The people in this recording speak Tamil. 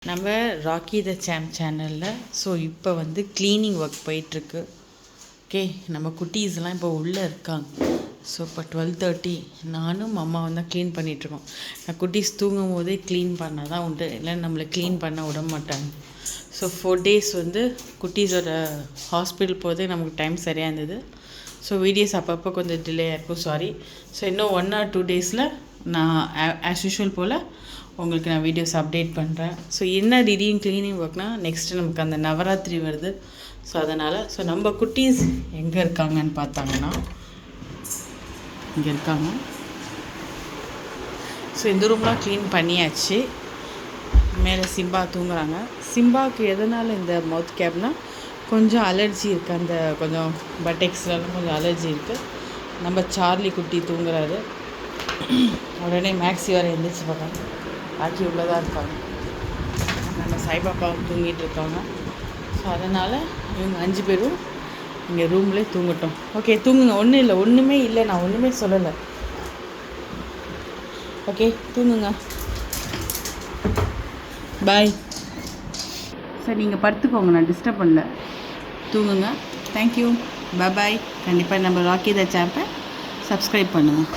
நம்ம ராக்கி த சாம்ப் சேனலில் இப்போ க்ளீனிங் ஒர்க் போயிட்டுருக்கு. ஓகே, நம்ம குட்டீஸ்லாம் இப்போ உள்ளே இருக்காங்க. இப்போ 12:30 நானும் அம்மாவும் தான் க்ளீன் பண்ணிகிட்ருக்கோம். நான் குட்டீஸ் தூங்கும் போதே க்ளீன் பண்ணால் தான் உண்டு, இல்லை நம்மளை க்ளீன் பண்ண விட மாட்டாங்க. 4 days குட்டீஸோட ஹாஸ்பிட்டல் போதே நமக்கு டைம் சரியாக இருந்தது. வீடியோஸ் அப்பப்போ கொஞ்சம் டிலே ஆகிருக்கும், சாரி. இன்னும் 1 or 2 days நான் ஆஸ் யூஷுவல் போல் உங்களுக்கு நான் வீடியோஸ் அப்டேட் பண்ணுறேன். என்ன திடீர்னு க்ளீனிங் ஒர்க்னால், நெக்ஸ்ட்டு நமக்கு அந்த நவராத்திரி வருது. அதனால் நம்ம குட்டீஸ் எங்கே இருக்காங்கன்னு பார்த்தாங்கன்னா, இங்கே இருக்காங்க. இந்த ரூம்லாம் க்ளீன் பண்ணியாச்சு. மேலே சிம்பா தூங்குறாங்க. சிம்பாவுக்கு எதனால் இந்த மவுத் கேப்னால் கொஞ்சம் அலர்ஜி இருக்குது, அந்த கொஞ்சம் பட்டெக்ஸ்லாம் கொஞ்சம் அலர்ஜி இருக்குது. நம்ம சார்லி குட்டி தூங்குறாரு. உடனே மேக்ஸி வர எழுந்திரிச்சு பார்க்காங்க, பாக்கி உள்ளதாக இருக்காங்க. நம்ம சாய்பாப்பாவும் தூங்கிட்டு இருக்காங்க. அதனால் இவங்க 5 பேரும் இங்கே ரூம்லேயே தூங்கட்டும். ஓகே, தூங்குங்க. ஒன்றும் இல்லை, ஒன்றுமே இல்லை, நான் ஒன்றுமே சொல்லலை. ஓகே, தூங்குங்க. பாய். நீங்கள் படுத்துக்கோங்க, நான் டிஸ்டர்ப் பண்ணல. தூங்குங்க. தேங்க்யூ. பாய். கண்டிப்பாக நம்ம ராக்கி த சாம்பை சப்ஸ்கிரைப் பண்ணுங்கள்.